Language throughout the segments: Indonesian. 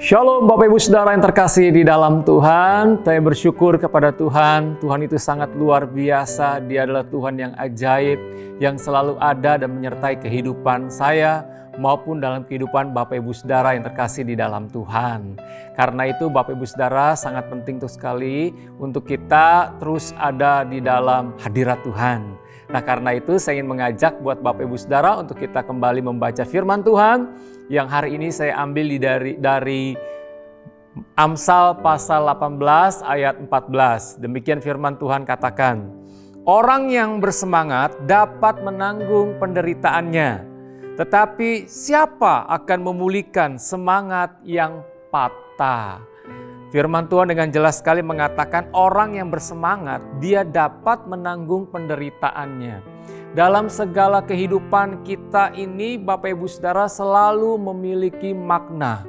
Shalom Bapak Ibu Saudara yang terkasih di dalam Tuhan. Saya bersyukur kepada Tuhan. Tuhan itu sangat luar biasa. Dia adalah Tuhan yang ajaib, yang selalu ada dan menyertai kehidupan saya maupun dalam kehidupan Bapak Ibu Saudara yang terkasih di dalam Tuhan. Karena itu Bapak Ibu Saudara sangat penting sekali untuk kita terus ada di dalam hadirat Tuhan. Nah karena itu saya ingin mengajak buat Bapak Ibu Saudara untuk kita kembali membaca firman Tuhan yang hari ini saya ambil dari Amsal pasal 18 ayat 14. Demikian firman Tuhan katakan, orang yang bersemangat dapat menanggung penderitaannya, tetapi siapa akan memulihkan semangat yang patah? Firman Tuhan dengan jelas sekali mengatakan orang yang bersemangat, dia dapat menanggung penderitaannya. Dalam segala kehidupan kita ini, Bapak Ibu Saudara selalu memiliki makna.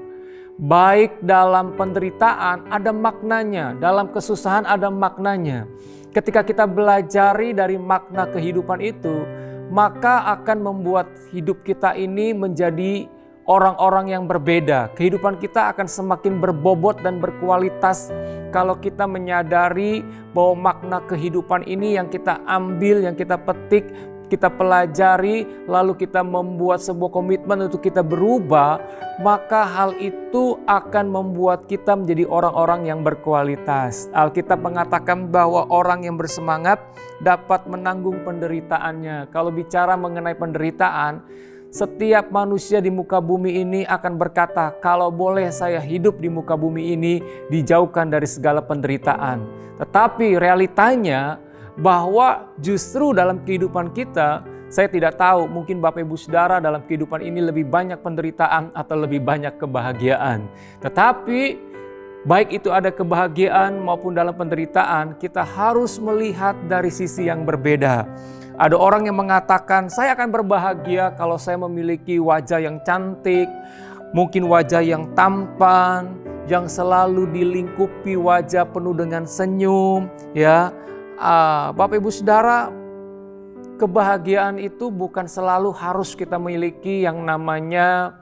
Baik dalam penderitaan ada maknanya, dalam kesusahan ada maknanya. Ketika kita belajari dari makna kehidupan itu, maka akan membuat hidup kita ini menjadi orang-orang yang berbeda. Kehidupan kita akan semakin berbobot dan berkualitas kalau kita menyadari bahwa makna kehidupan ini yang kita ambil, yang kita petik, kita pelajari, lalu kita membuat sebuah komitmen untuk kita berubah, maka hal itu akan membuat kita menjadi orang-orang yang berkualitas. Alkitab mengatakan bahwa orang yang bersemangat dapat menanggung penderitaannya. Kalau bicara mengenai penderitaan, setiap manusia di muka bumi ini akan berkata, kalau boleh saya hidup di muka bumi ini dijauhkan dari segala penderitaan. Tetapi realitanya bahwa justru dalam kehidupan kita, saya tidak tahu, mungkin Bapak Ibu Saudara dalam kehidupan ini lebih banyak penderitaan atau lebih banyak kebahagiaan. Tetapi baik itu ada kebahagiaan maupun dalam penderitaan, kita harus melihat dari sisi yang berbeda. Ada orang yang mengatakan, saya akan berbahagia kalau saya memiliki wajah yang cantik, mungkin wajah yang tampan, yang selalu dilingkupi wajah penuh dengan senyum. Ya, Bapak Ibu Saudara, kebahagiaan itu bukan selalu harus kita miliki yang namanya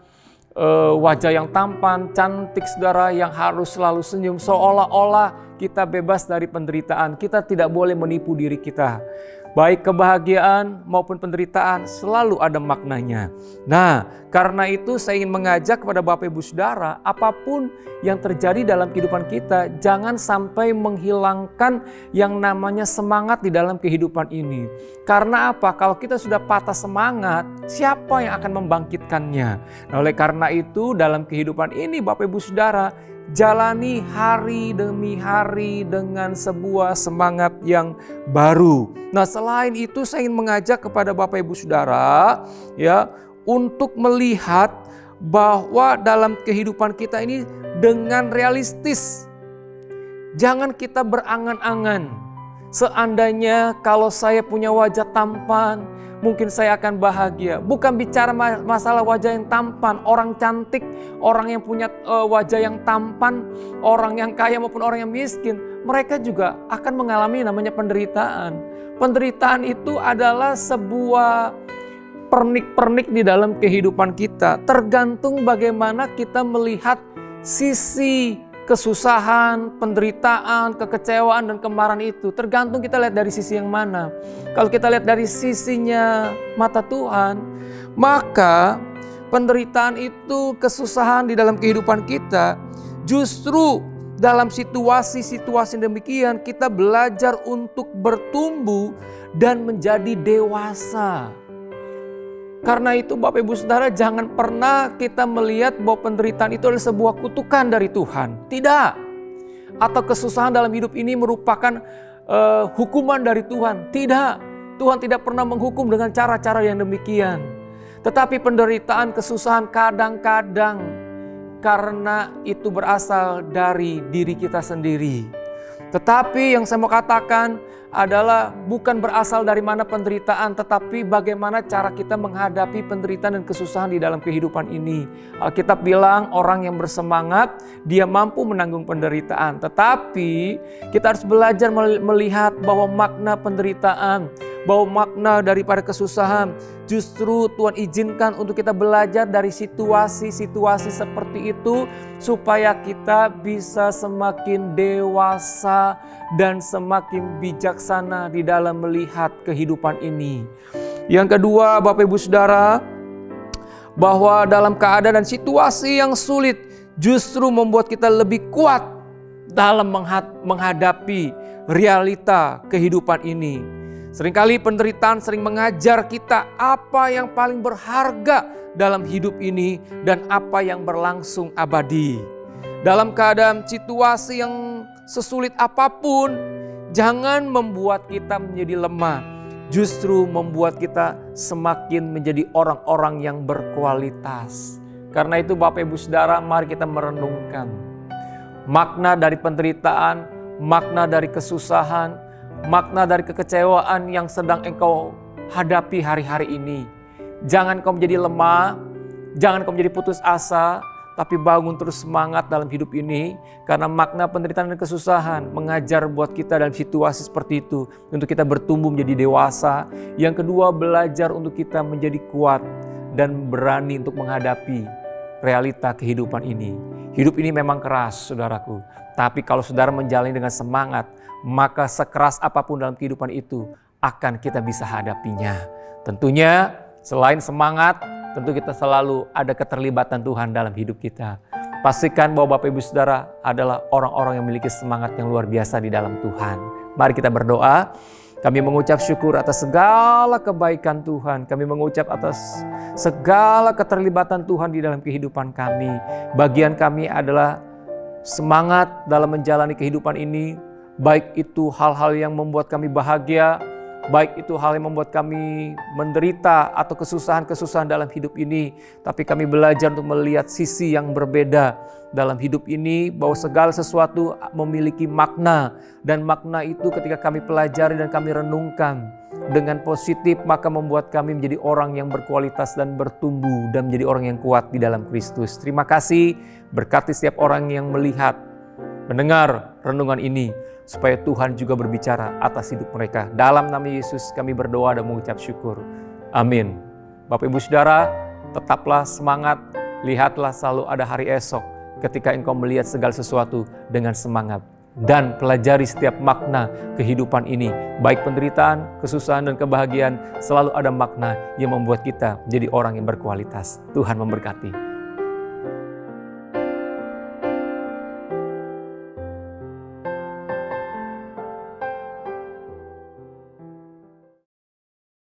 wajah yang tampan, cantik saudara, yang harus selalu senyum seolah-olah kita bebas dari penderitaan. Kita tidak boleh menipu diri kita. Baik kebahagiaan maupun penderitaan selalu ada maknanya. Nah, karena itu saya ingin mengajak kepada Bapak Ibu Saudara, apapun yang terjadi dalam kehidupan kita, jangan sampai menghilangkan yang namanya semangat di dalam kehidupan ini. Karena apa? Kalau kita sudah patah semangat, siapa yang akan membangkitkannya? Nah, oleh karena itu dalam kehidupan ini Bapak Ibu Saudara, jalani hari demi hari dengan sebuah semangat yang baru. Nah, selain itu saya ingin mengajak kepada Bapak Ibu Saudara ya untuk melihat bahwa dalam kehidupan kita ini dengan realistis. Jangan kita berangan-angan. Seandainya kalau saya punya wajah tampan, mungkin saya akan bahagia. Bukan bicara masalah wajah yang tampan, orang cantik, orang yang punya wajah yang tampan, orang yang kaya maupun orang yang miskin, mereka juga akan mengalami namanya penderitaan. Penderitaan itu adalah sebuah pernik-pernik di dalam kehidupan kita. Tergantung bagaimana kita melihat sisi kesusahan, penderitaan, kekecewaan, dan kemarahan itu. Tergantung kita lihat dari sisi yang mana. Kalau kita lihat dari sisinya mata Tuhan, maka penderitaan itu, kesusahan di dalam kehidupan kita, justru dalam situasi-situasi demikian kita belajar untuk bertumbuh dan menjadi dewasa. Karena itu Bapak Ibu Saudara, jangan pernah kita melihat bahwa penderitaan itu adalah sebuah kutukan dari Tuhan. Tidak. Atau kesusahan dalam hidup ini merupakan hukuman dari Tuhan. Tidak. Tuhan tidak pernah menghukum dengan cara-cara yang demikian. Tetapi penderitaan, kesusahan kadang-kadang karena itu berasal dari diri kita sendiri. Tetapi yang saya mau katakan adalah bukan berasal dari mana penderitaan, tetapi bagaimana cara kita menghadapi penderitaan dan kesusahan di dalam kehidupan ini. Alkitab bilang orang yang bersemangat, dia mampu menanggung penderitaan. Tetapi kita harus belajar melihat bahwa makna penderitaan, bahwa makna daripada kesusahan justru Tuhan izinkan untuk kita belajar dari situasi-situasi seperti itu supaya kita bisa semakin dewasa dan semakin bijaksana di dalam melihat kehidupan ini. Yang kedua, Bapak Ibu Saudara, bahwa dalam keadaan dan situasi yang sulit justru membuat kita lebih kuat dalam menghadapi realita kehidupan ini. Seringkali penderitaan sering mengajar kita apa yang paling berharga dalam hidup ini dan apa yang berlangsung abadi. Dalam keadaan situasi yang sesulit apapun, jangan membuat kita menjadi lemah. Justru membuat kita semakin menjadi orang-orang yang berkualitas. Karena itu Bapak Ibu Saudara, mari kita merenungkan makna dari penderitaan, makna dari kesusahan, makna dari kekecewaan yang sedang engkau hadapi hari-hari ini. Jangan kau menjadi lemah, jangan kau menjadi putus asa, tapi bangun terus semangat dalam hidup ini. Karena makna penderitaan dan kesusahan mengajar buat kita dalam situasi seperti itu, untuk kita bertumbuh menjadi dewasa. Yang kedua, belajar untuk kita menjadi kuat dan berani untuk menghadapi realita kehidupan ini. Hidup ini memang keras, saudaraku. Tapi kalau saudara menjalani dengan semangat, maka sekeras apapun dalam kehidupan itu akan kita bisa hadapinya. Tentunya selain semangat, tentu kita selalu ada keterlibatan Tuhan dalam hidup kita. Pastikan bahwa Bapak Ibu Saudara adalah orang-orang yang memiliki semangat yang luar biasa di dalam Tuhan. Mari kita berdoa. Kami mengucap syukur atas segala kebaikan Tuhan. Kami mengucap atas segala keterlibatan Tuhan di dalam kehidupan kami. Bagian kami adalah semangat dalam menjalani kehidupan ini. Baik itu hal-hal yang membuat kami bahagia, baik itu hal yang membuat kami menderita atau kesusahan-kesusahan dalam hidup ini. Tapi kami belajar untuk melihat sisi yang berbeda dalam hidup ini, bahwa segala sesuatu memiliki makna. Dan makna itu ketika kami pelajari dan kami renungkan dengan positif, maka membuat kami menjadi orang yang berkualitas dan bertumbuh dan menjadi orang yang kuat di dalam Kristus. Terima kasih, berkati setiap orang yang melihat, mendengar renungan ini, supaya Tuhan juga berbicara atas hidup mereka. Dalam nama Yesus kami berdoa dan mengucap syukur. Amin. Bapak Ibu Saudara, tetaplah semangat. Lihatlah selalu ada hari esok ketika engkau melihat segala sesuatu dengan semangat. Dan pelajari setiap makna kehidupan ini. Baik penderitaan, kesusahan, dan kebahagiaan, selalu ada makna yang membuat kita menjadi orang yang berkualitas. Tuhan memberkati.